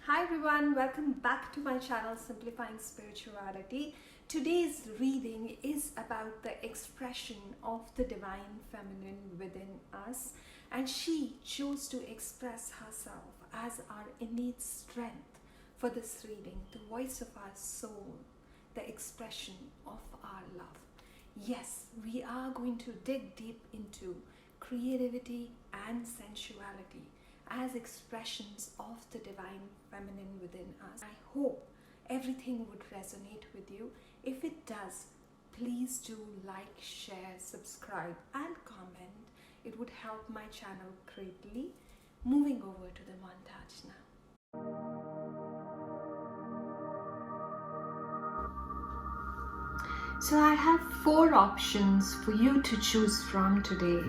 Hi everyone, welcome back to my channel Simplifying Spirituality. Today's reading is about the expression of the divine feminine within us, and she chose to express herself as our innate strength for this reading, the voice of our soul, the expression of our love. Yes, we are going to dig deep into creativity and sensuality as expressions of the divine feminine within us. I hope everything would resonate with you. If it does, please do like, share, subscribe and comment. It would help my channel greatly. Moving over to the montage now. So I have 4 options for you to choose from today.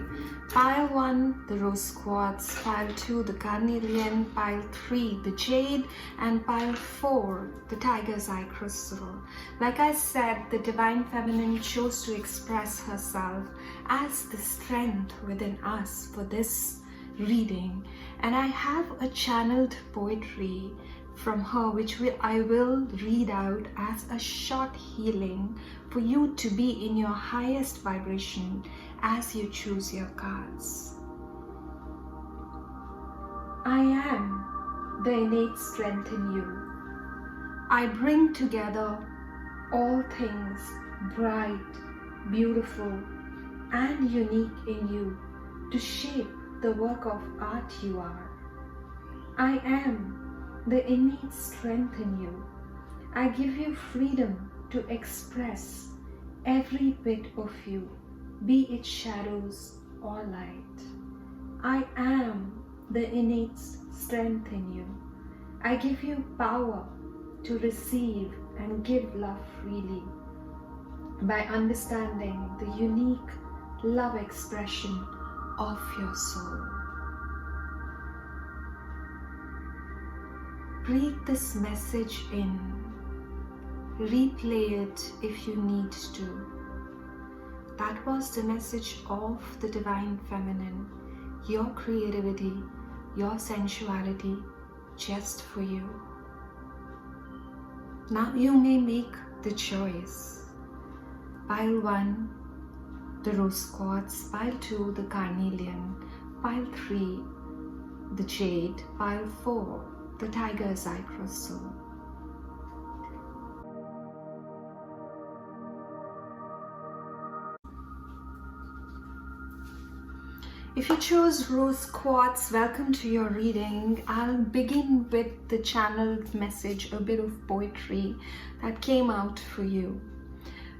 Pile 1, the rose quartz, pile 2, the carnelian, pile 3, the jade, and pile 4, the tiger's eye crystal. Like I said, the divine feminine chose to express herself as the strength within us for this reading. And I have a channeled poetry from her which I will read out as a short healing for you to be in your highest vibration as you choose your cards. I am the innate strength in you. I bring together all things bright, beautiful, and unique in you to shape the work of art you are. I am the innate strength in you. I give you freedom to express every bit of you, be it shadows or light. I am the innate strength in you. I give you power to receive and give love freely by understanding the unique love expression of your soul. Breathe this message in. Replay it if you need to. That was the message of the divine feminine, your creativity, your sensuality, just for you. Now you may make the choice. Pile 1, the rose quartz, pile 2, the carnelian, pile 3, the jade, pile 4, the tiger's eye crystal. If you chose rose quartz, welcome to your reading. I'll begin with the channeled message, a bit of poetry that came out for you.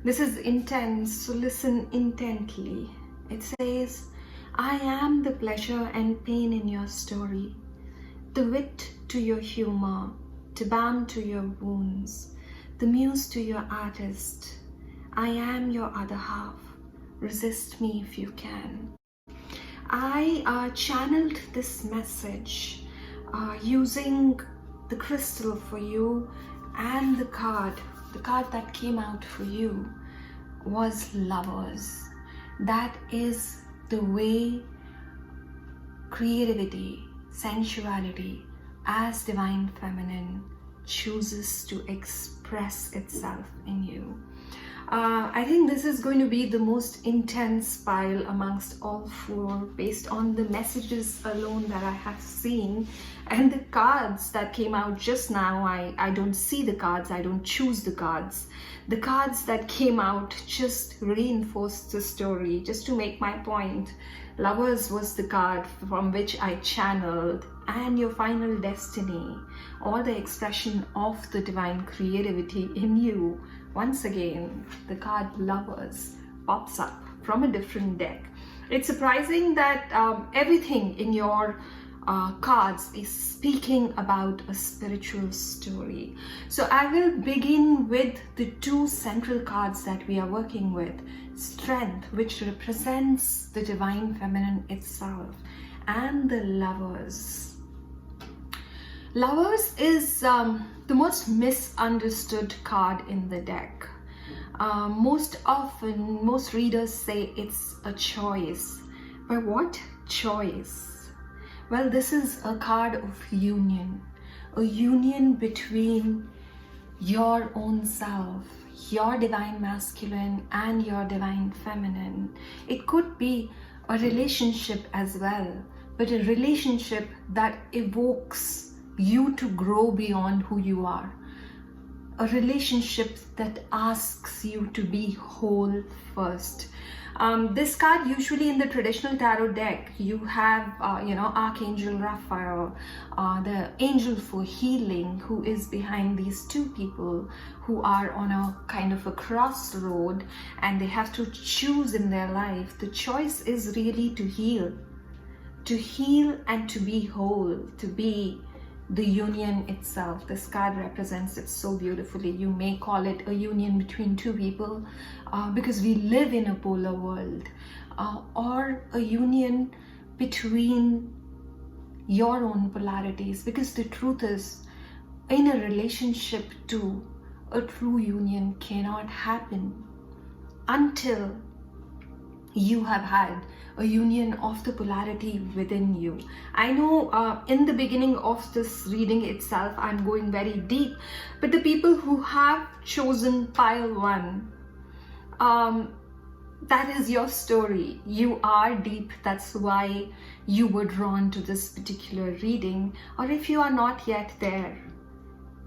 This is intense, so listen intently. It says, I am the pleasure and pain in your story, the wit to your humor, the balm to your wounds, the muse to your artist. I am your other half. Resist me if you can. I channeled this message using the crystal for you, and the card that came out for you was Lovers. That is the way creativity, sensuality as divine feminine chooses to express itself in you. I think this is going to be the most intense pile amongst all 4 based on the messages alone that I have seen and the cards that came out just now. I don't see the cards, I don't choose the cards. The cards that came out just reinforced the story. Just to make my point, Lovers was the card from which I channeled, and your final destiny, or the expression of the divine creativity in you. Once again, the card Lovers pops up from a different deck. It's surprising that everything in your cards is speaking about a spiritual story. So I will begin with the 2 central cards that we are working with. Strength, which represents the divine feminine itself, and the Lovers. Lovers is the most misunderstood card in the deck. Most often, most readers say it's a choice. But what choice? Well, this is a card of union, a union between your own self, your divine masculine and your divine feminine. It could be a relationship as well, but a relationship that evokes you to grow beyond who you are. A relationship that asks you to be whole first. This card, usually in the traditional tarot deck, you have, Archangel Raphael, the angel for healing, who is behind these two people who are on a kind of a crossroad and they have to choose in their life. The choice is really to heal and to be whole, to be the union itself. This card represents it so beautifully. You may call it a union between two people because we live in a polar world, or a union between your own polarities, because the truth is, in a relationship too, a true union cannot happen until you have had a union of the polarity within you. I know in the beginning of this reading itself, I'm going very deep, but the people who have chosen pile 1, that is your story. You are deep. That's why you were drawn to this particular reading. Or if you are not yet there,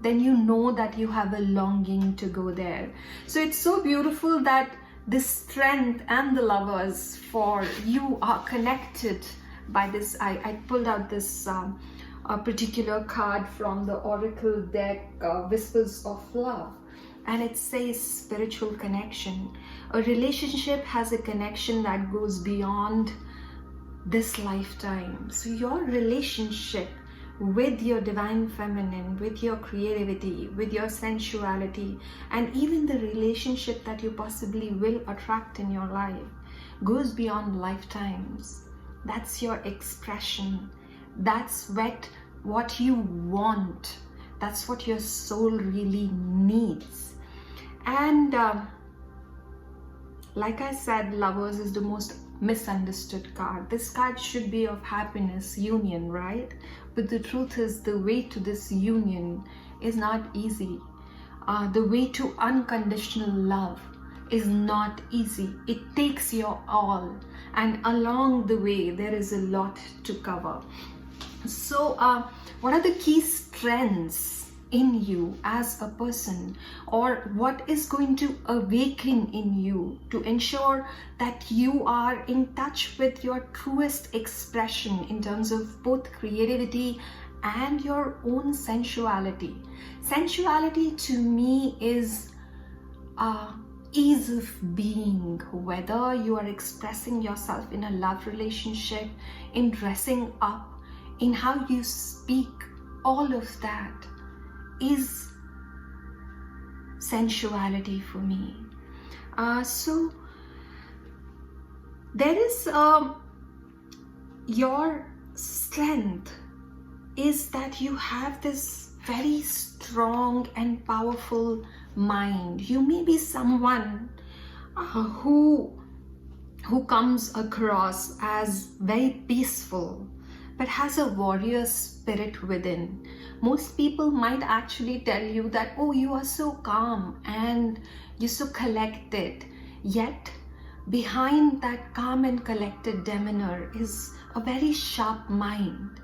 then you know that you have a longing to go there. So it's so beautiful that the strength and the lovers for you are connected by this. I pulled out this a particular card from the Oracle deck, Whispers of Love, and it says spiritual connection. A relationship has a connection that goes beyond this lifetime. So your relationship with your divine feminine, with your creativity, with your sensuality, and even the relationship that you possibly will attract in your life goes beyond lifetimes. That's your expression. That's what you want. That's what your soul really needs. And like I said, Lovers is the most misunderstood card. This card should be of happiness, union, right? But the truth is, the way to this union is not easy. The way to unconditional love is not easy. It takes your all, and along the way there is a lot to cover. So what are the key strengths in you as a person, or what is going to awaken in you to ensure that you are in touch with your truest expression in terms of both creativity and your own sensuality? Sensuality to me is ease of being, whether you are expressing yourself in a love relationship, in dressing up, in how you speak. All of that is sensuality for me. So there is your strength is that you have this very strong and powerful mind. You may be someone who comes across as very peaceful, but has a warrior spirit within. Most people might actually tell you that, oh, you are so calm and you're so collected. Yet behind that calm and collected demeanor is a very sharp mind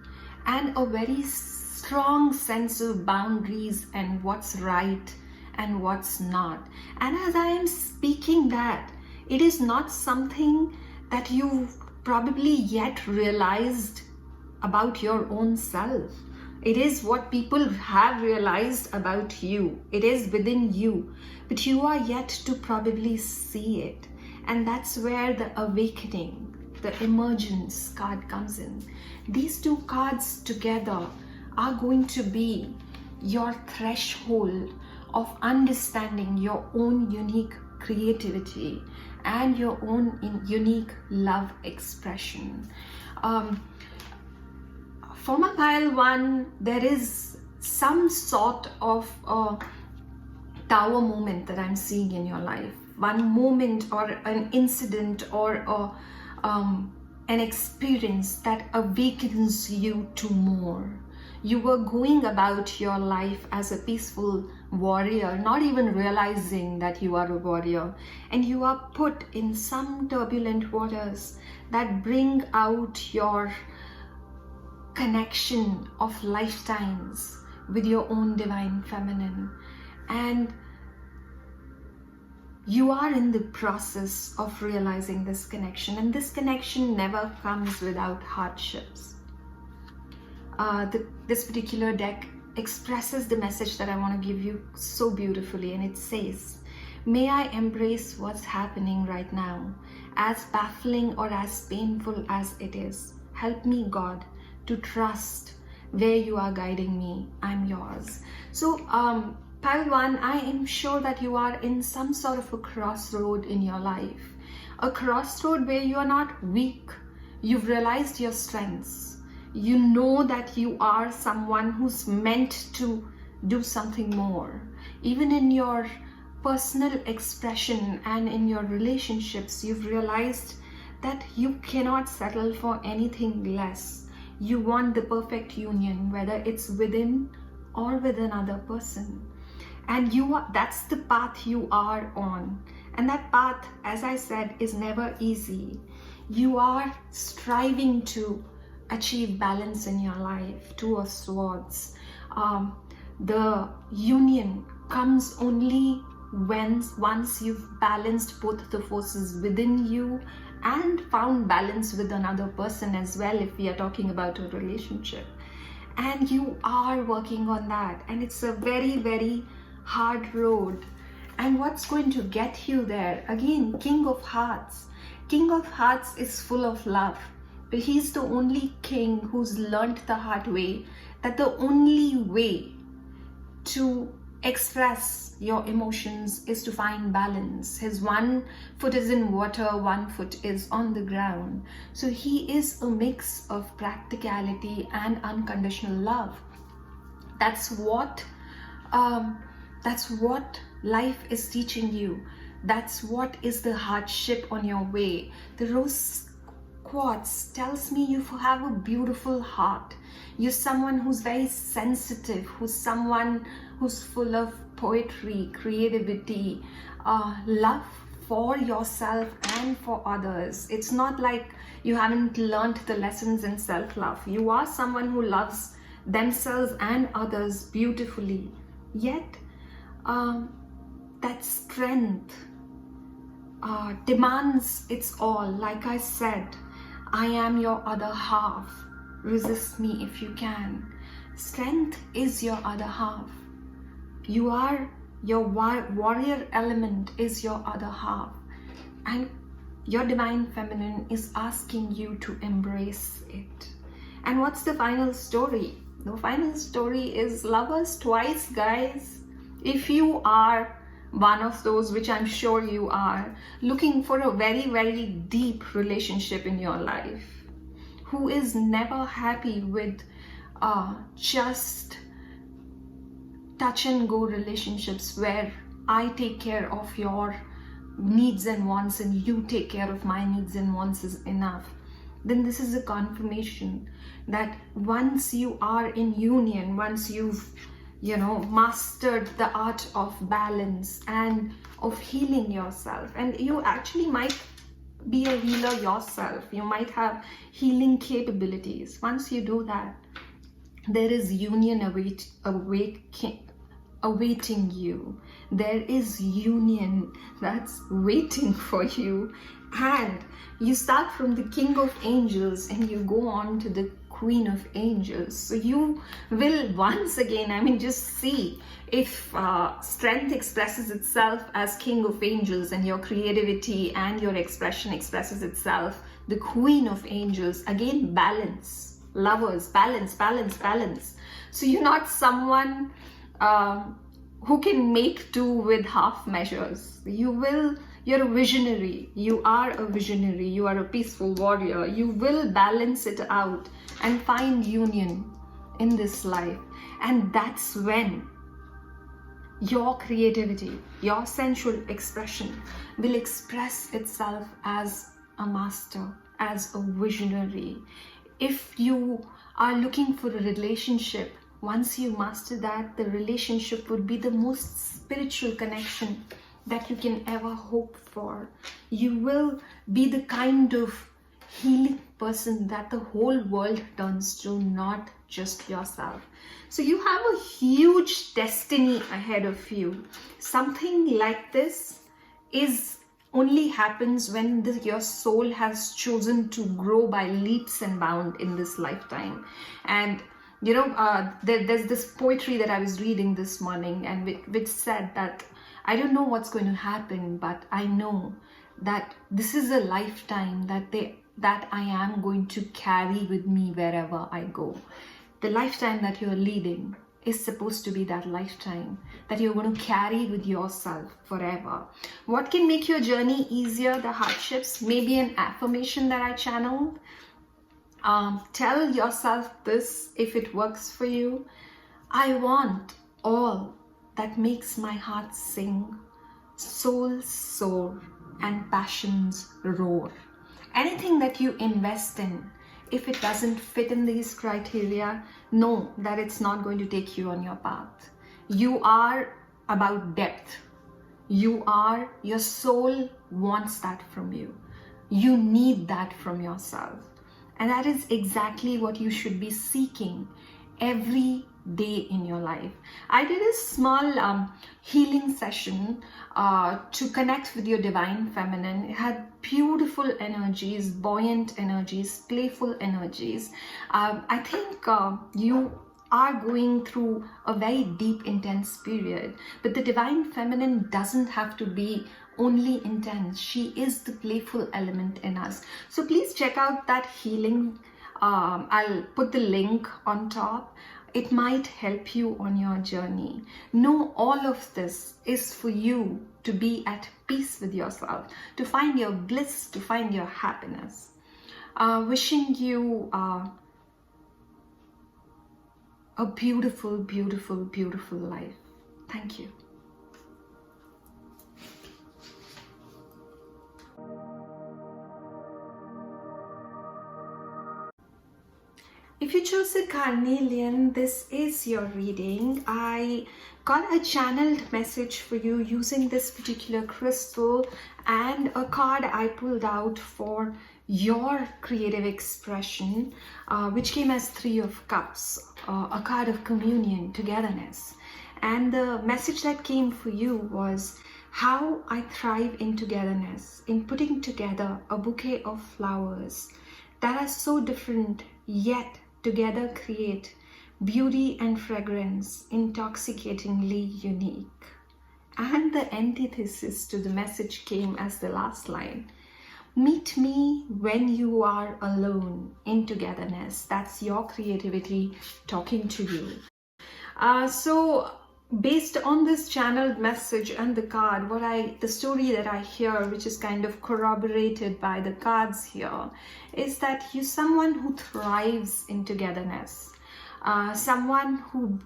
and a very strong sense of boundaries and what's right and what's not. And as I am speaking that, it is not something that you've probably yet realized about your own self. It is what people have realized about you. It is within you, but you are yet to probably see it. And that's where the awakening, the emergence card comes in. These two cards together are going to be your threshold of understanding your own unique creativity and your own unique love expression. For my pile 1, there is some sort of tower moment that I'm seeing in your life. One moment or an incident or an experience that awakens you to more. You were going about your life as a peaceful warrior, not even realizing that you are a warrior, and you are put in some turbulent waters that bring out your connection of lifetimes with your own divine feminine, and you are in the process of realizing this connection, and this connection never comes without hardships. This particular deck expresses the message that I want to give you so beautifully, and it says, may I embrace what's happening right now, as baffling or as painful as it is. Help me, God, to trust where you are guiding me. I'm yours. So pile 1, I am sure that you are in some sort of a crossroad in your life, a crossroad where you are not weak. You've realized your strengths. You know that you are someone who's meant to do something more. Even in your personal expression and in your relationships, you've realized that you cannot settle for anything less. You want the perfect union, whether it's within or with another person. And that's the path you are on. And that path, as I said, is never easy. You are striving to achieve balance in your life, 2 of Swords. The union comes only once you've balanced both the forces within you and found balance with another person as well, if we are talking about a relationship. And you are working on that, and it's a very, very hard road. And what's going to get you there? Again, King of Hearts. King of Hearts is full of love, but he's the only king who's learned the hard way that the only way to express your emotions is to find balance. His 1 foot is in water, 1 foot is on the ground. So he is a mix of practicality and unconditional love. That's what life is teaching you. That's what is the hardship on your way. The rose quartz tells me you have a beautiful heart. You're someone who's very sensitive, who's someone who's full of poetry, creativity, love for yourself and for others. It's not like you haven't learned the lessons in self-love. You are someone who loves themselves and others beautifully. Yet, that strength demands its all. Like I said, I am your other half. Resist me if you can. Strength is your other half. You are your warrior element is your other half. And your divine feminine is asking you to embrace it. And what's the final story? The final story is lovers twice, guys. If you are one of those, which I'm sure you are, looking for a very, very deep relationship in your life, who is never happy with just touch and go relationships where I take care of your needs and wants and you take care of my needs and wants is enough, then this is a confirmation that once you are in union, once you've mastered the art of balance and of healing yourself, and you actually might be a healer yourself, you might have healing capabilities. Once you do that, there is union awaiting you. There is union that's waiting for you, and you start from the King of Angels and you go on to the Queen of Angels. So you will once again, just see if strength expresses itself as King of Angels and your creativity and your expression expresses itself, the Queen of Angels. Again, balance. Lovers, balance, balance, balance. So you're not someone who can make do with half measures. You're a visionary. You are a visionary. You are a peaceful warrior. You will balance it out and find union in this life. And that's when your creativity, your sensual expression will express itself as a master, as a visionary. If you are looking for a relationship, once you master that, the relationship would be the most spiritual connection that you can ever hope for. You will be the kind of healing person that the whole world turns to, not just yourself. So you have a huge destiny ahead of you. Something like this only happens when your soul has chosen to grow by leaps and bounds in this lifetime. And there's this poetry that I was reading this morning, and which said that I don't know what's going to happen, but I know that this is a lifetime that I am going to carry with me wherever I go. The lifetime that you're leading is supposed to be that lifetime that you're going to carry with yourself forever. What can make your journey easier? The hardships, maybe an affirmation that I channeled. Tell yourself this if it works for you. I want all that makes my heart sing, soul soar, and passions roar. Anything that you invest in, if it doesn't fit in these criteria, know that it's not going to take you on your path. You are about depth. Your soul wants that from you. You need that from yourself. And that is exactly what you should be seeking every day in your life. I did a small healing session to connect with your divine feminine. It had beautiful energies, buoyant energies, playful energies. I think you are going through a very deep, intense period, but the divine feminine doesn't have to be only intense. She is the playful element in us. So please check out that healing. I'll put the link on top. It might help you on your journey. Know all of this is for you to be at peace with yourself, to find your bliss, to find your happiness. Wishing you a beautiful, beautiful, beautiful life. Thank you. If you chose a Carnelian, this is your reading. I got a channeled message for you using this particular crystal and a card I pulled out for your creative expression, which came as Three of Cups, a card of communion, togetherness. And the message that came for you was how I thrive in togetherness, in putting together a bouquet of flowers that are so different yet together create beauty and fragrance, intoxicatingly unique. And the antithesis to the message came as the last line. Meet me when you are alone in togetherness. That's your creativity talking to you. So based on this channeled message and the card, the story that I hear, which is kind of corroborated by the cards here, is that you're someone who thrives in togetherness, someone who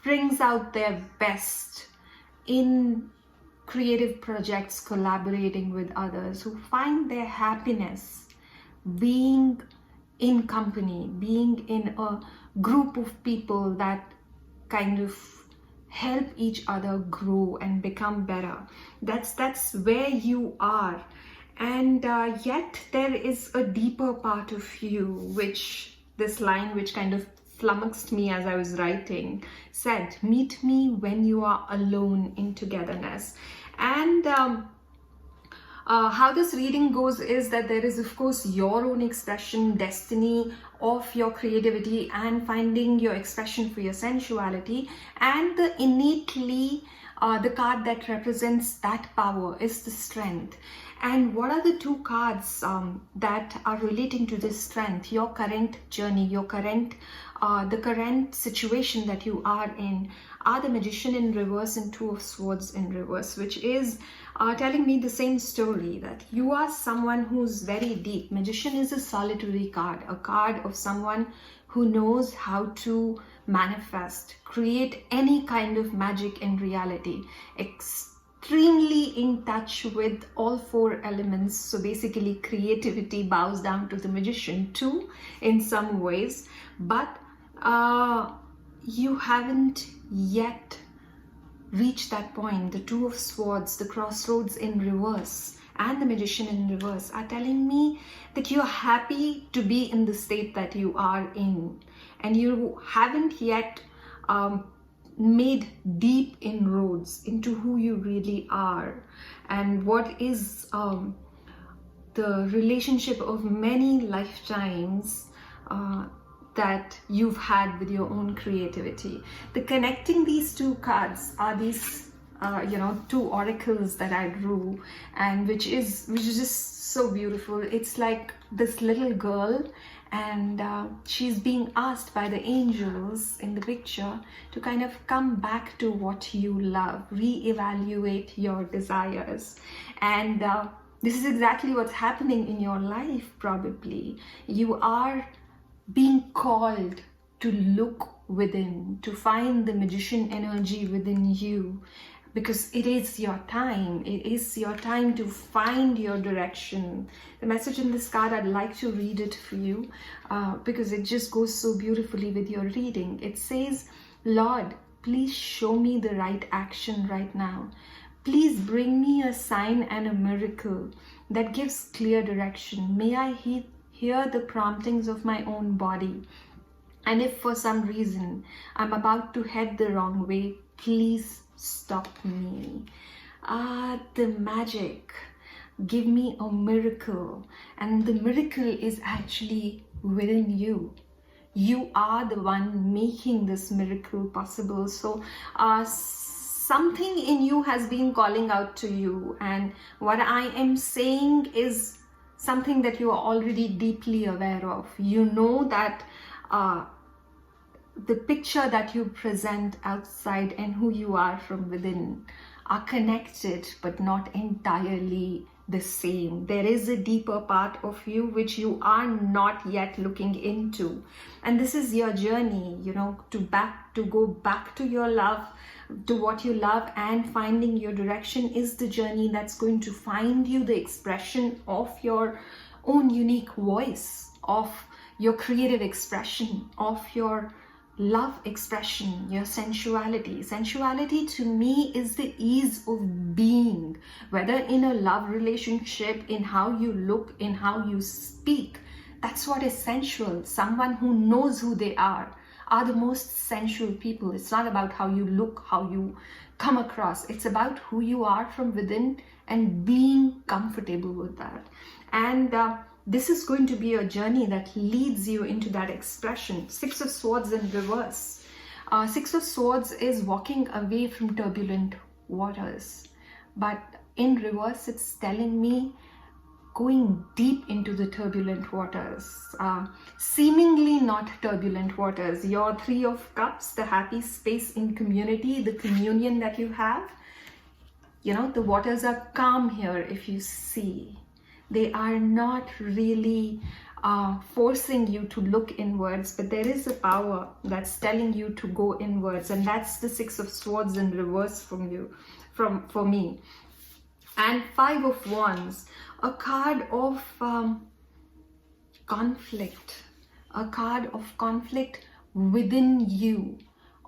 brings out their best in creative projects, collaborating with others, who find their happiness being in company, being in a group of people that kind of help each other grow and become better. That's where you are. And yet there is a deeper part of you, which this line, which kind of flummoxed me as I was writing, said, meet me when you are alone in togetherness. And how this reading goes is that there is, of course, your own expression, destiny of your creativity and finding your expression for your sensuality, and the innately the card that represents that power is the strength. And what are the two cards that are relating to this strength? Your current journey, your current the current situation that you are in are the Magician in reverse and Two of Swords in reverse, which is telling me the same story, that you are someone who's very deep. Magician is a solitary card, a card of someone who knows how to manifest, create any kind of magic in reality, extremely in touch with all four elements. So basically creativity bows down to the magician too in some ways, but you haven't yet reached that point. The Two of Swords, the Crossroads in reverse, and the Magician in reverse are telling me that you're happy to be in the state that you are in, and you haven't yet made deep inroads into who you really are and what is the relationship of many lifetimes that you've had with your own creativity. The connecting these two cards are these two oracles that I drew, and which is just so beautiful. It's like this little girl, and she's being asked by the angels in the picture to kind of come back to what you love, reevaluate your desires. And this is exactly what's happening in your life. Probably you are being called to look within, to find the magician energy within you, because it is your time. It is your time to find your direction. The message in this card, I'd like to read it for you because it just goes so beautifully with your reading. It says, Lord, please show me the right action right now. Please bring me a sign and a miracle that gives clear direction. May I hear the promptings of my own body. And if for some reason I'm about to head the wrong way, please stop me. The magic. Give me a miracle. And the miracle is actually within you. You are the one making this miracle possible. So something in you has been calling out to you. And what I am saying is something that you are already deeply aware of. You know that the picture that you present outside and who you are from within are connected, but not entirely the same. There is a deeper part of you which you are not yet looking into. And this is your journey, to go back to your love, to what you love, and finding your direction is the journey that's going to find you the expression of your own unique voice, of your creative expression, of your love expression, your sensuality. Sensuality to me is the ease of being, whether in a love relationship, in how you look, in how you speak. That's what is sensual. Someone who knows who they are the most sensual people. It's not about how you look, how you come across. It's about who you are from within and being comfortable with that. And this is going to be a journey that leads you into that expression. Six of Swords in reverse. Six of Swords is walking away from turbulent waters. But in reverse, it's telling me going deep into the turbulent waters. Seemingly not turbulent waters. Your Three of Cups, the happy space in community, the communion that you have. The waters are calm here if you see. They are not really forcing you to look inwards, but there is a power that's telling you to go inwards, and that's the Six of Swords in reverse for me. And Five of Wands, a card of conflict, a card of conflict within you,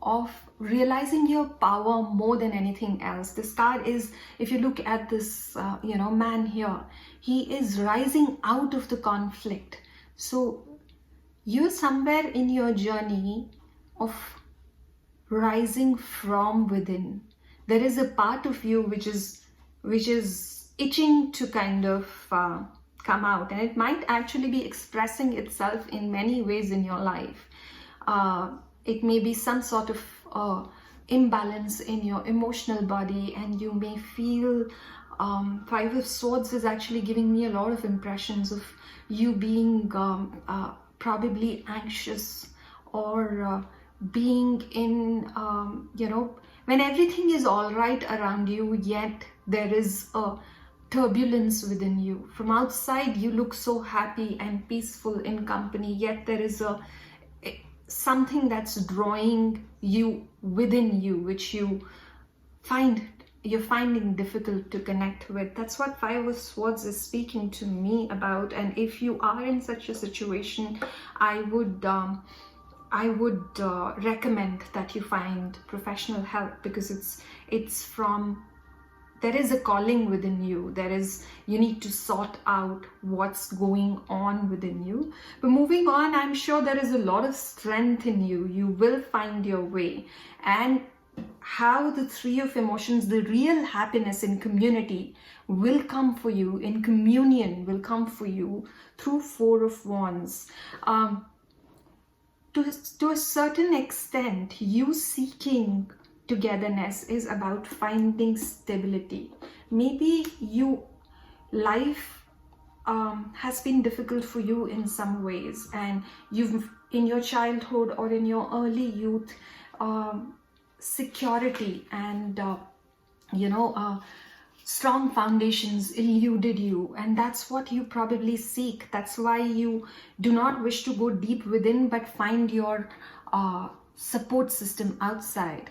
of realizing your power more than anything else. This card is, if you look at this man here, he is rising out of the conflict. So you're somewhere in your journey of rising from within. There is a part of you which is itching to kind of come out, and it might actually be expressing itself in many ways in your life. It may be some sort of imbalance in your emotional body, and you may feel Five of Swords is actually giving me a lot of impressions of you being probably anxious, or being in when everything is all right around you, yet there is a turbulence within you. From outside you look so happy and peaceful in company, yet there is something that's drawing you within you, which you find you're finding difficult to connect with. That's what Five of Swords is speaking to me about. And if you are in such a situation, I would recommend that you find professional help, because it's from, there is a calling within you. You need to sort out what's going on within you. But moving on, I'm sure there is a lot of strength in you. You will find your way. And how the Three of Emotions, the real happiness in community will come for you, in communion will come for you through Four of Wands. To a certain extent, you seeking togetherness is about finding stability. Maybe life has been difficult for you in some ways, and you've, in your childhood or in your early youth, security and strong foundations eluded you, and that's what you probably seek. That's why you do not wish to go deep within, but find your support system outside.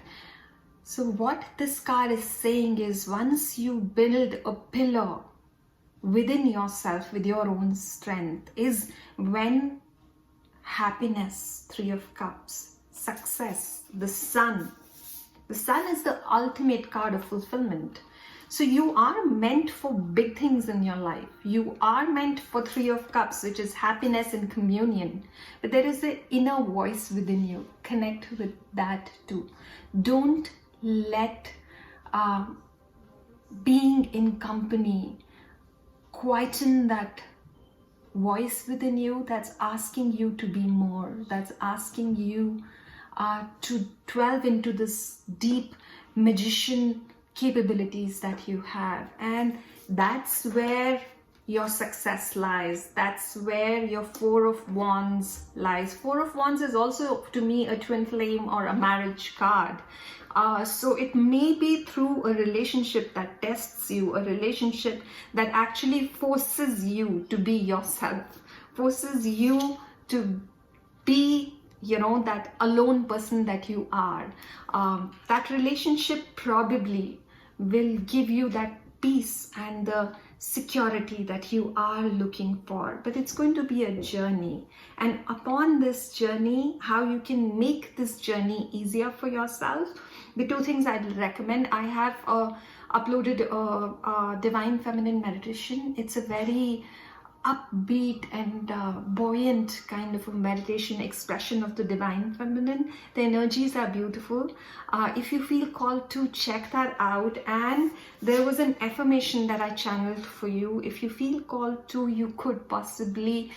So what this card is saying is, once you build a pillar within yourself with your own strength, is when happiness, Three of Cups, success, the sun is the ultimate card of fulfillment. So you are meant for big things in your life. You are meant for Three of Cups, which is happiness and communion. But there is an inner voice within you. Connect with that too. Don't let being in company quieten that voice within you that's asking you to be more, that's asking you to delve into this deep magician capabilities that you have. And that's where your success lies. That's where your Four of Wands lies. Four of Wands is also, to me, a twin flame or a marriage card. So it may be through a relationship that tests you, a relationship that actually forces you to be yourself, forces you to be, that alone person that you are. That relationship probably will give you that peace and the security that you are looking for. But it's going to be a journey. And upon this journey, how you can make this journey easier for yourself, the two things I'd recommend. I have uploaded a Divine Feminine meditation. It's a very upbeat and buoyant kind of a meditation expression of the Divine Feminine. The energies are beautiful. If you feel called to, check that out. And there was an affirmation that I channeled for you. If you feel called to, you could possibly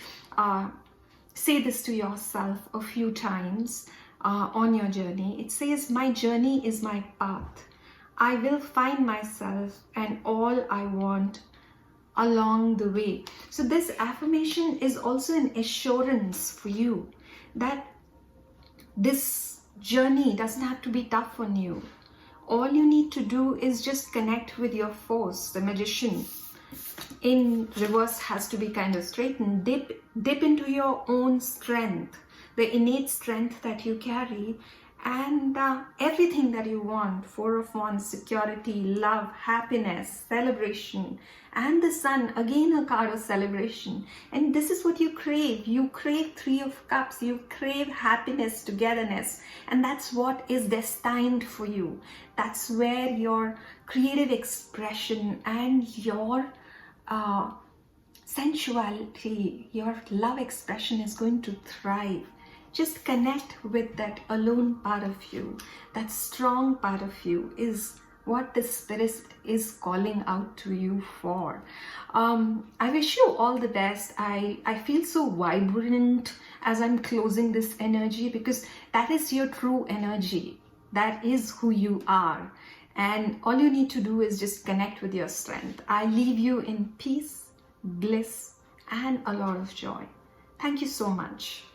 say this to yourself a few times on your journey. It says, my journey is my path. I will find myself and all I want along the way. So this affirmation is also an assurance for you that this journey doesn't have to be tough on you. All you need to do is just connect with your force. The magician in reverse has to be kind of straightened. Dip into your own strength, the innate strength that you carry, and everything that you want. Four of Wands, security, love, happiness, celebration, and the sun, again a card of celebration. And this is what you crave. You crave Three of Cups. You crave happiness, togetherness, and that's what is destined for you. That's where your creative expression and your sensuality, your love expression is going to thrive. Just connect with that alone part of you. That strong part of you is what the Spirit is calling out to you for. I wish you all the best. I feel so vibrant as I'm closing this energy, because that is your true energy. That is who you are. And all you need to do is just connect with your strength. I leave you in peace, bliss, and a lot of joy. Thank you so much.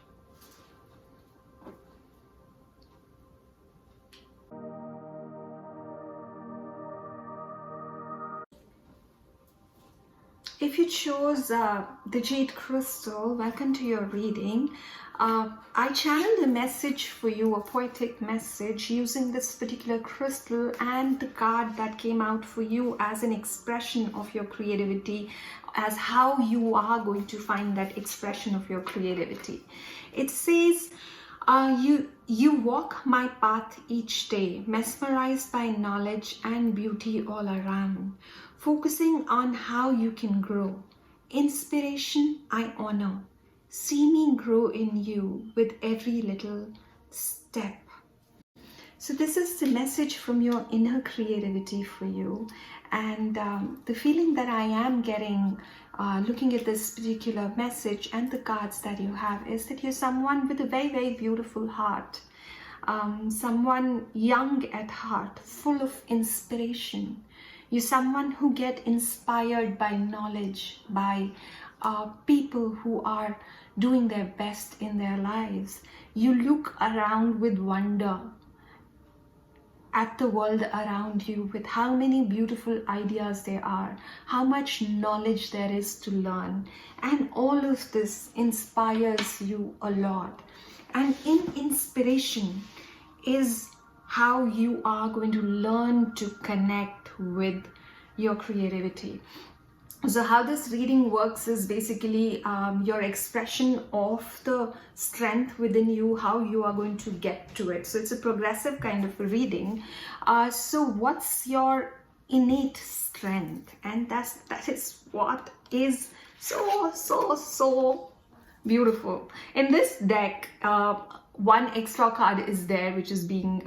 If you chose the Jade crystal, welcome to your reading. I channeled a message for you, a poetic message, using this particular crystal and the card that came out for you as an expression of your creativity, as how you are going to find that expression of your creativity. It says, you walk my path each day, mesmerized by knowledge and beauty all around, focusing on how you can grow. Inspiration I honor. See me grow in you with every little step. So this is the message from your inner creativity for you. And the feeling that I am getting looking at this particular message and the cards that you have is that you're someone with a very, very beautiful heart. Someone young at heart, full of inspiration. You're someone who get inspired by knowledge, by people who are doing their best in their lives. You look around with wonder at the world around you, with how many beautiful ideas there are, how much knowledge there is to learn, and all of this inspires you a lot. And in inspiration is how you are going to learn to connect with your creativity. So how this reading works is basically your expression of the strength within you, how you are going to get to it. So it's a progressive kind of a reading. So what's your innate strength? And that is what is so beautiful. In this deck, one extra card is there, which is being,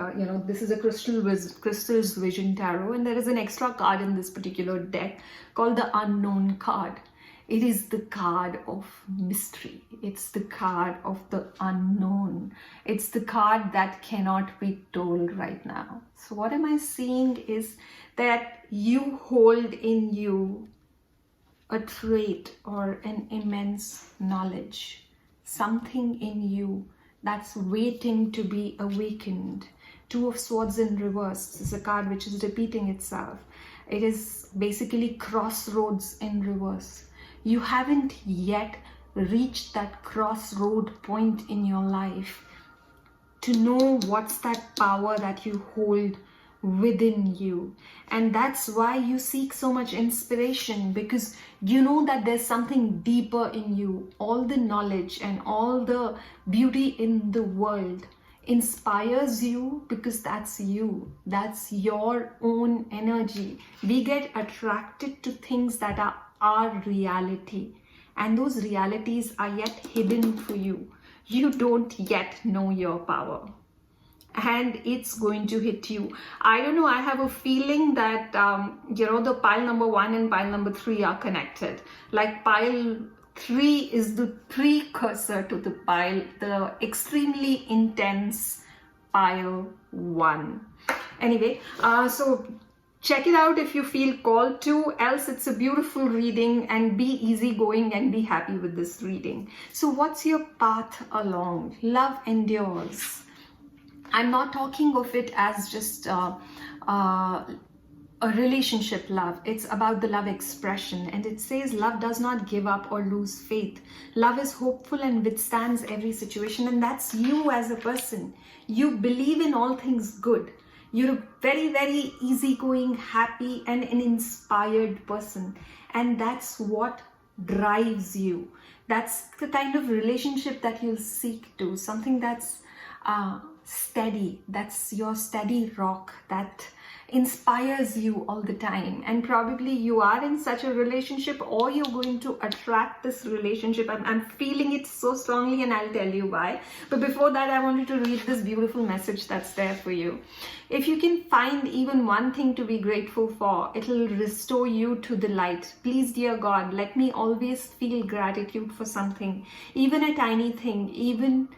this is a Crystal's Vision Tarot, and there is an extra card in this particular deck called the Unknown card. It is the card of mystery. It's the card of the unknown. It's the card that cannot be told right now. So what am I seeing is that you hold in you a trait or an immense knowledge, something in you that's waiting to be awakened. Two of Swords in reverse. This is a card which is repeating itself. It is basically crossroads in reverse. You haven't yet reached that crossroad point in your life to know what's that power that you hold within you. And that's why you seek so much inspiration, because you know that there's something deeper in you. All the knowledge and all the beauty in the world inspires you because that's you. That's your own energy. We get attracted to things that are our reality, and those realities are yet hidden for you. You don't yet know your power, and it's going to hit you. I don't know, I have a feeling that the pile number 1 and pile number 3 are connected. Like pile 3 is the precursor to the extremely intense pile 1. Anyway, so check it out if you feel called to, else it's a beautiful reading, and be easygoing and be happy with this reading. So what's your path along? Love endures. I'm not talking of it as just a relationship love. It's about the love expression. And it says love does not give up or lose faith. Love is hopeful and withstands every situation. And that's you as a person. You believe in all things good. You're a very, very easygoing, happy, and an inspired person. And that's what drives you. That's the kind of relationship that you'll seek to. Something that's steady. That's your steady rock that inspires you all the time. And probably you are in such a relationship, or you're going to attract this relationship. I'm feeling it so strongly, and I'll tell you why. But before that, I wanted to read this beautiful message that's there for you. If you can find even one thing to be grateful for, it'll restore you to the light. Please, dear God, let me always feel gratitude for something, even a tiny thing, even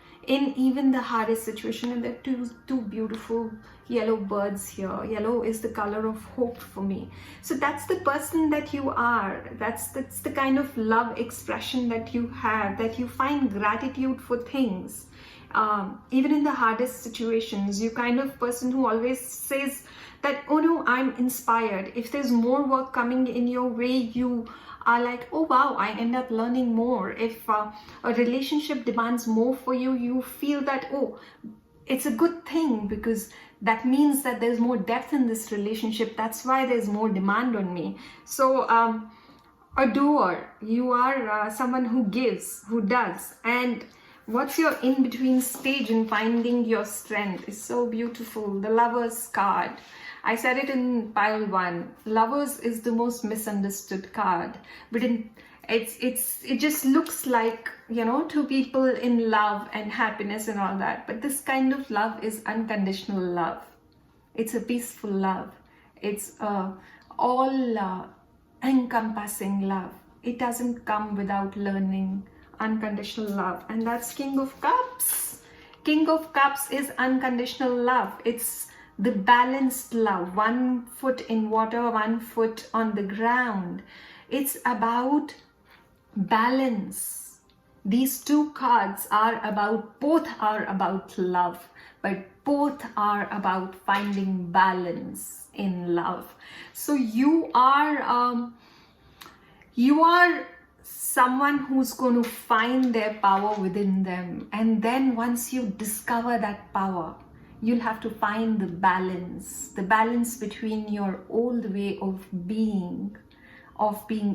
the hardest situation. And there are two beautiful yellow birds here. Yellow is the color of hope for me. So that's the person that you are. That's the kind of love expression that you have, that you find gratitude for things. Even in the hardest situations, you kind of person who always says that, oh no, I'm inspired. If there's more work coming in your way, you are like, oh wow, I end up learning more. If a relationship demands more for you, you feel that, oh, it's a good thing, because that means that there's more depth in this relationship. That's why there's more demand on me. So a doer, you are someone who gives, who does. And what's your in-between stage in finding your strength is so beautiful. The Lovers card. I said it in pile 1. Lovers is the most misunderstood card, but it just looks like, you know, two people in love and happiness and all that. But this kind of love is unconditional love. It's a peaceful love. It's all encompassing love. It doesn't come without learning unconditional love. And that's King of Cups. King of Cups is unconditional love. It's the balanced love. 1 foot in water, 1 foot on the ground. It's about balance. These two cards are about, both are about love, but both are about finding balance in love. So you are someone who's going to find their power within them, and then once you discover that power, you'll have to find the balance between your old way of being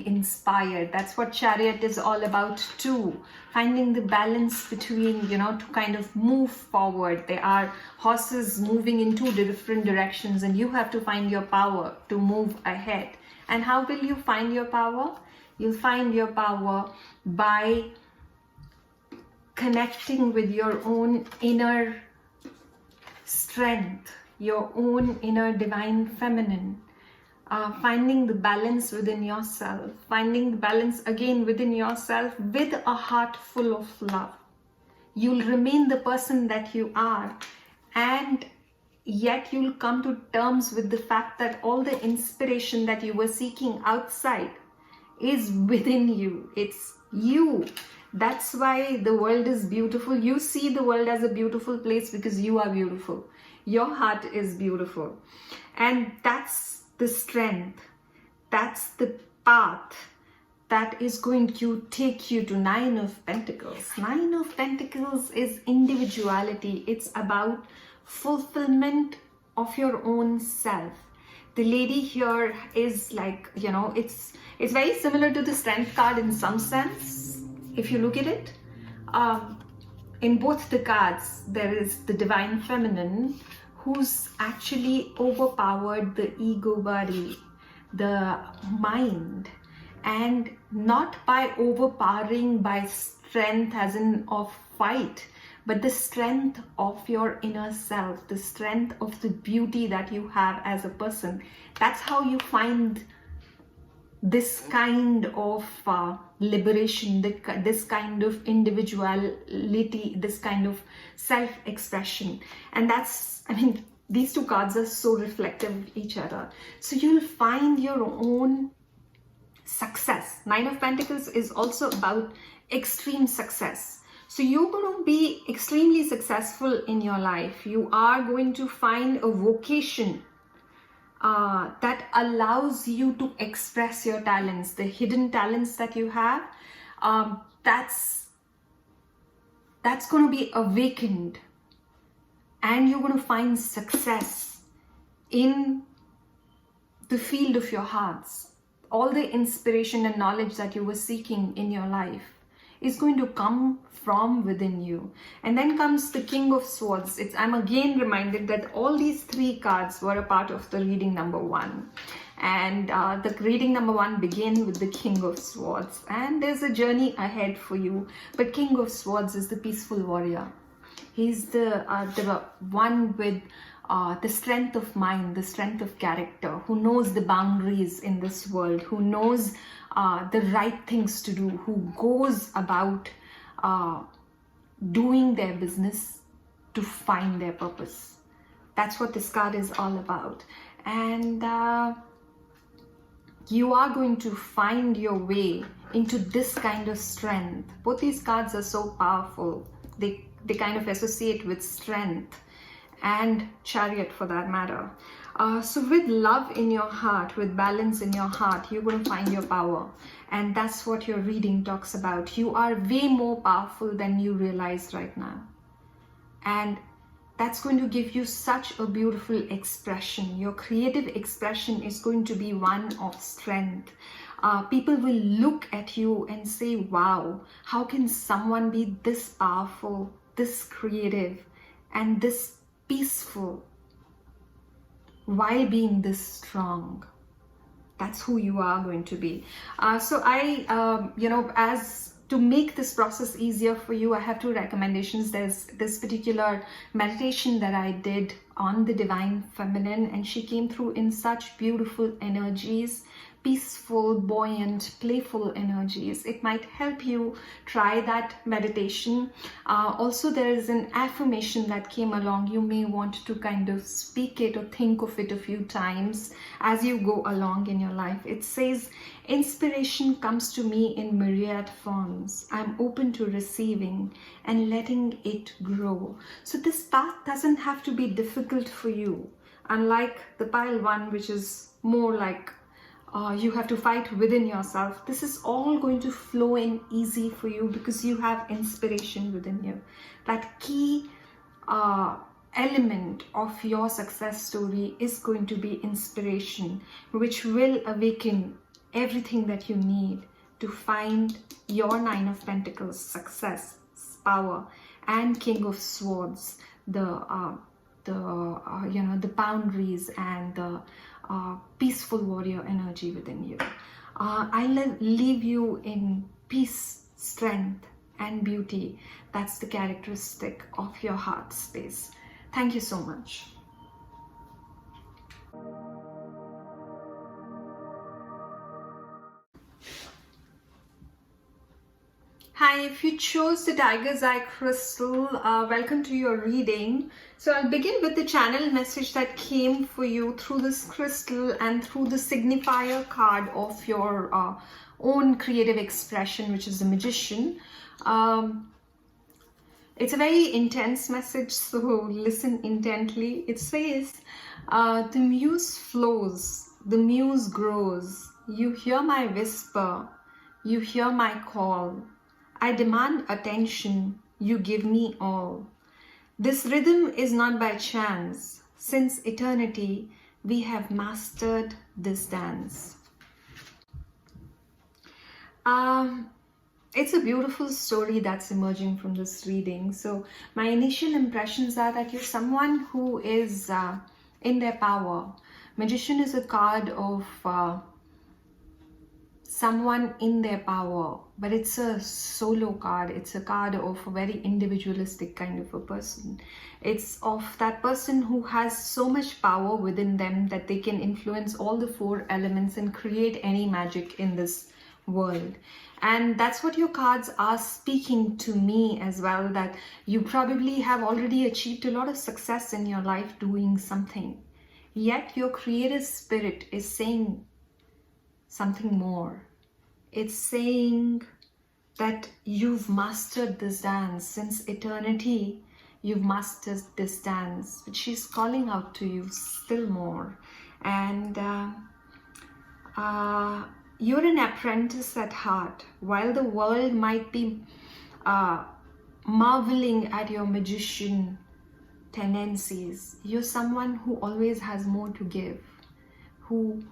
inspired. That's what Chariot is all about too. Finding the balance between, you know, to kind of move forward. There are horses moving in 2 different directions, and you have to find your power to move ahead. And how will you find your power? You'll find your power by connecting with your own inner strength, your own inner divine feminine. Finding the balance within yourself, finding the balance again within yourself with a heart full of love. You'll remain the person that you are, and yet you'll come to terms with the fact that all the inspiration that you were seeking outside is within you. It's you. That's why the world is beautiful. You see the world as a beautiful place because you are beautiful. Your heart is beautiful. And that's the strength, that's the path that is going to take you to 9 of Pentacles. 9 of Pentacles is individuality. It's about fulfillment of your own self. The lady here is like, you know, it's very similar to the Strength card in some sense, if you look at it. In both the cards, there is the Divine Feminine, who's actually overpowered the ego body, the mind, and not by overpowering by strength as in of fight, but the strength of your inner self, the strength of the beauty that you have as a person. That's how you find this kind of liberation, this kind of individuality, this kind of self-expression. And that's, I mean, these two cards are so reflective of each other. So you'll find your own success. 9 of Pentacles is also about extreme success. So you're going to be extremely successful in your life. You are going to find a vocation that allows you to express your talents, the hidden talents that you have. That's going to be awakened, and you're going to find success in the field of your hearts. All the inspiration and knowledge that you were seeking in your life is going to come from within you. And then comes the King of Swords. I'm again reminded that all these 3 cards were a part of the reading number 1. And the reading number 1 began with the King of Swords. And there's a journey ahead for you. But King of Swords is the peaceful warrior. He's the one with the strength of mind, the strength of character, who knows the boundaries in this world, who knows the right things to do, who goes about doing their business to find their purpose. That's what this card is all about. And you are going to find your way into this kind of strength. Both these cards are so powerful. They kind of associate with strength. and Chariot for that matter. So with love in your heart, with balance in your heart, you're going to find your power. And that's what your reading talks about. You are way more powerful than you realize right now. And that's going to give you such a beautiful expression. Your creative expression is going to be one of strength. People will look at you and say, wow, how can someone be this powerful, this creative, and this peaceful while being this strong? That's who you are going to be. So I, as to make this process easier for you, I have two recommendations. There's this particular meditation that I did on the Divine Feminine, and she came through in such beautiful energies, peaceful, buoyant, playful energies. It might help you try that meditation. Also, there is an affirmation that came along. You may want to kind of speak it or think of it a few times as you go along in your life. It says, inspiration comes to me in myriad forms. I'm open to receiving and letting it grow. So this path doesn't have to be difficult for you. Unlike the pile one, which is more like you have to fight within yourself. This is all going to flow in easy for you because you have inspiration within you. That key element of your success story is going to be inspiration, which will awaken everything that you need to find your Nine of Pentacles, success, power, and King of Swords, the boundaries and the peaceful warrior energy within you. I'll leave you in peace, strength, and beauty. That's the characteristic of your heart space. Thank you so much. Hi, if you chose the Tiger's Eye crystal, welcome to your reading. So I'll begin with the channel message that came for you through this crystal and through the signifier card of your own creative expression, which is the Magician. It's a very intense message, so listen intently. It says, the muse flows, the muse grows. You hear my whisper, you hear my call. I demand attention, you give me all. This rhythm is not by chance. Since eternity, we have mastered this dance. It's a beautiful story that's emerging from this reading. So my initial impressions are that you're someone who is in their power. Magician is a card of someone in their power, but it's a solo card. It's a card of a very individualistic kind of a person. It's of that person who has so much power within them that they can influence all the four elements and create any magic in this world. And that's what your cards are speaking to me as well, that you probably have already achieved a lot of success in your life doing something. Yet your creative spirit is saying something more. It's saying that you've mastered this dance. Since eternity, you've mastered this dance, but she's calling out to you still more. And you're an apprentice at heart. While the world might be marveling at your magician tendencies, you're someone who always has more to give, who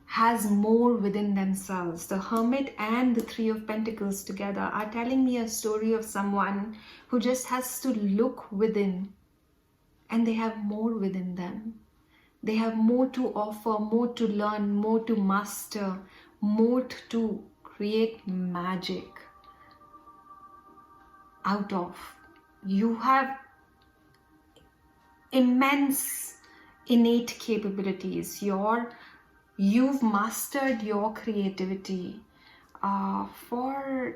has more within themselves. The Hermit and the Three of Pentacles together are telling me a story of someone who just has to look within, and they have more within them. They have more to offer, more to learn, more to master, more to create magic out of. You have immense innate capabilities. You've mastered your creativity forever.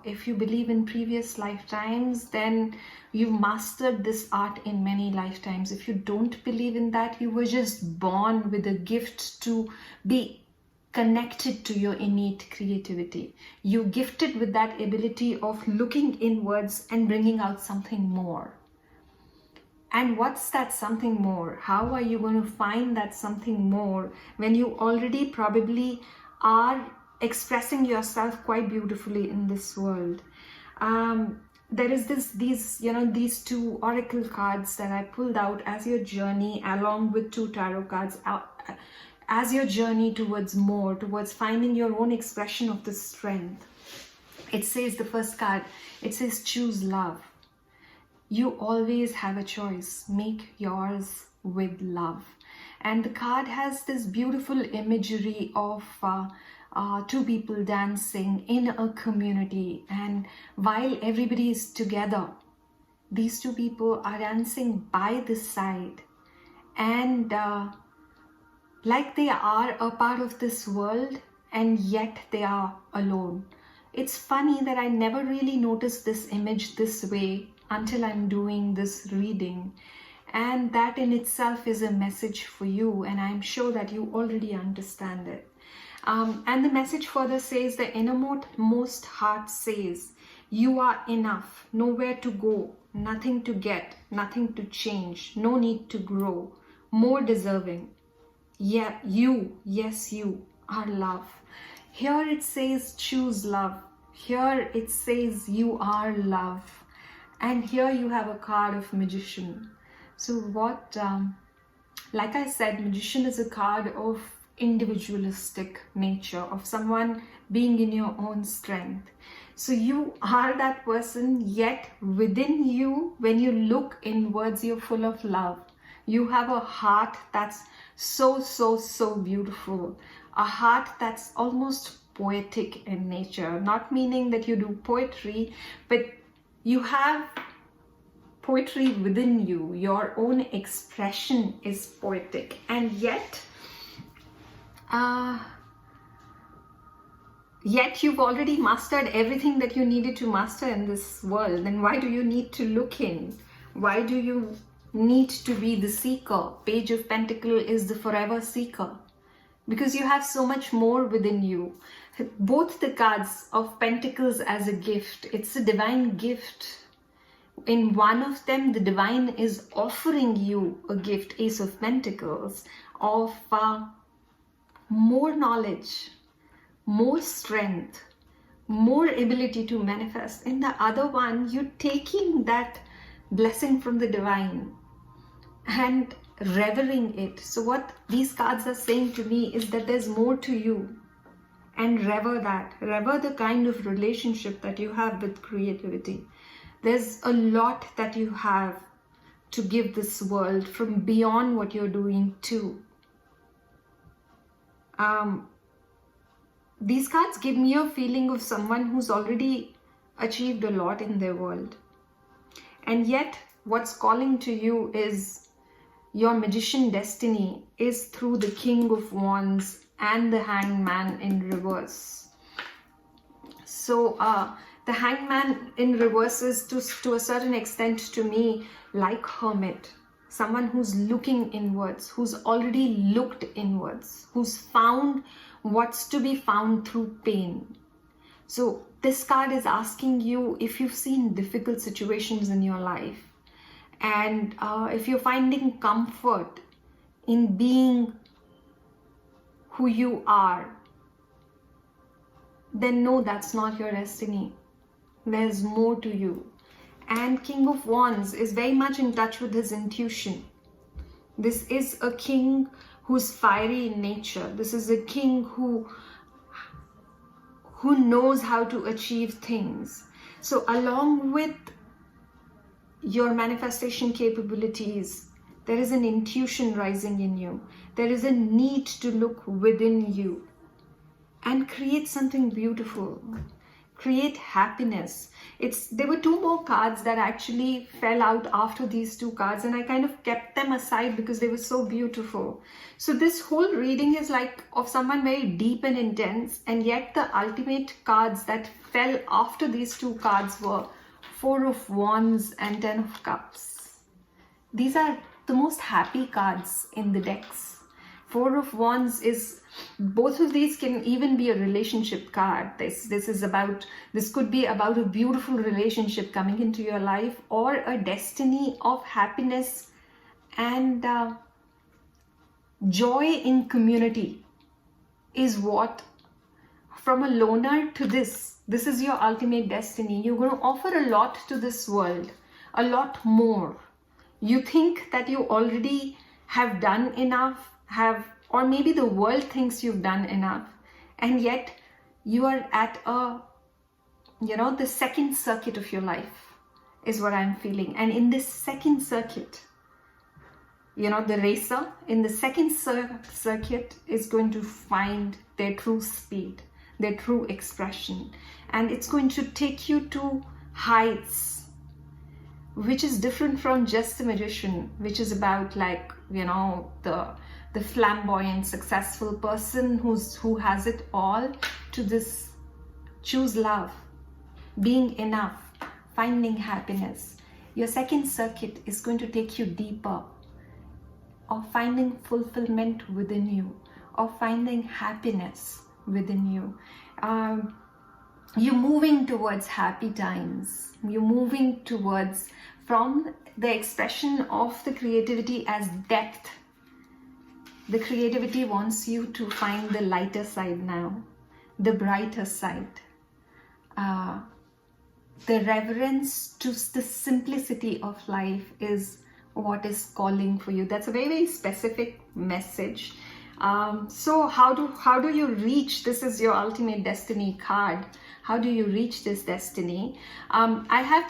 If you believe in previous lifetimes, then you've mastered this art in many lifetimes. If you don't believe in that, you were just born with a gift to be connected to your innate creativity. You're gifted with that ability of looking inwards and bringing out something more. And what's that something more? How are you going to find that something more when you already probably are expressing yourself quite beautifully in this world? There is these two oracle cards that I pulled out as your journey, along with two tarot cards, as your journey towards more, towards finding your own expression of the strength. It says, the first card, it says, choose love. You always have a choice. Make yours with love. And the card has this beautiful imagery of two people dancing in a community, and while everybody is together, these two people are dancing by the side, and like they are a part of this world, and yet they are alone. It's funny that I never really noticed this image this way until I'm doing this reading, and that in itself is a message for you, and I'm sure that you already understand it. And the message further says, the innermost heart says, you are enough, nowhere to go, nothing to get, nothing to change, no need to grow, more deserving. Yeah, yes, you are love. Here it says, choose love. Here it says, you are love. And here you have a card of Magician. So what, like I said, Magician is a card of individualistic nature, of someone being in your own strength. So you are that person, yet within you, when you look inwards, you're full of love. You have a heart that's so beautiful. A heart that's almost poetic in nature. Not meaning that you do poetry, but you have poetry within you. Your own expression is poetic, and yet you've already mastered everything that you needed to master in this world. Then why do you need to look in? Why do you need to be the seeker? Page of Pentacles is the forever seeker, because you have so much more within you. Both the cards of Pentacles as a gift, it's a divine gift. In one of them, the divine is offering you a gift, Ace of Pentacles, of more knowledge, more strength, more ability to manifest. In the other one, you're taking that blessing from the divine and revering it. So what these cards are saying to me is that there's more to you, and rever that. Rever the kind of relationship that you have with creativity. There's a lot that you have to give this world from beyond what you're doing too. These cards give me a feeling of someone who's already achieved a lot in their world. And yet, what's calling to you is your magician destiny is through the King of Wands and the Hangman in reverse. So, the Hangman in reverse is to a certain extent to me like hermit. Someone who's looking inwards, who's already looked inwards, who's found what's to be found through pain. So this card is asking you if you've seen difficult situations in your life, and if you're finding comfort in being who you are, then no, that's not your destiny. There's more to you. And King of Wands is very much in touch with his intuition. This is a king who's fiery in nature. This is a king who knows how to achieve things. So along with your manifestation capabilities, there is an intuition rising in you. There is a need to look within you and create something beautiful. Create happiness. There were two more cards that actually fell out after these two cards, and I kind of kept them aside because they were so beautiful. So this whole reading is like of someone very deep and intense, and yet the ultimate cards that fell after these two cards were Four of Wands and Ten of Cups. These are the most happy cards in the decks. Four of Wands is, both of these can even be a relationship card. This could be about a beautiful relationship coming into your life, or a destiny of happiness and joy in community is what, from a loner to this is your ultimate destiny. You're going to offer a lot to this world, a lot more. You think that you already have done enough, or maybe the world thinks you've done enough, and yet you are at the second circuit of your life is what I'm feeling. And in this second circuit, the racer in the second circuit is going to find their true speed, their true expression, and it's going to take you to heights which is different from just a magician, which is about the flamboyant, successful person who has it all, to this choose love, being enough, finding happiness. Your second circuit is going to take you deeper, of finding fulfillment within you, of finding happiness within you. You're moving towards happy times. You're moving towards, from the expression of the creativity as depth. The creativity wants you to find the lighter side now, the brighter side. The reverence to the simplicity of life is what is calling for you. That's a very, very specific message. So how do you reach, this is your ultimate destiny card, how do you reach this destiny? I have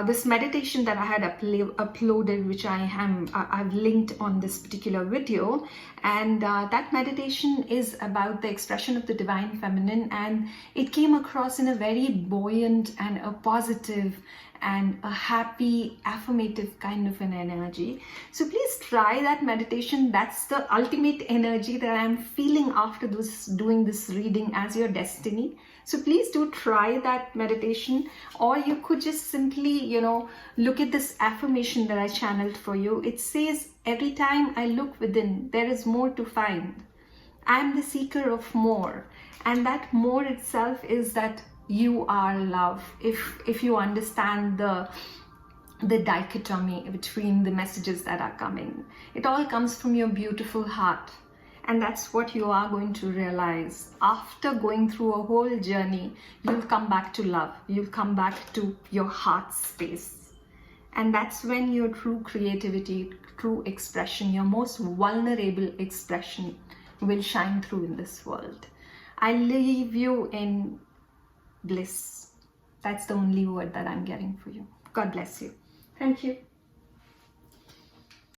this meditation that I had uploaded, which I've linked on this particular video, and that meditation is about the expression of the divine feminine, and it came across in a very buoyant and a positive and a happy, affirmative kind of an energy. So please try that meditation. That's the ultimate energy that I'm feeling after doing this reading as your destiny. So please do try that meditation, or you could just simply, look at this affirmation that I channeled for you. It says, every time I look within, there is more to find. I'm the seeker of more. And that more itself is that you are love. If you understand the dichotomy between the messages that are coming, it all comes from your beautiful heart. And that's what you are going to realize. After going through a whole journey, you'll come back to love. You'll come back to your heart space. And that's when your true creativity, true expression, your most vulnerable expression will shine through in this world. I leave you in bliss. That's the only word that I'm getting for you. God bless you. Thank you.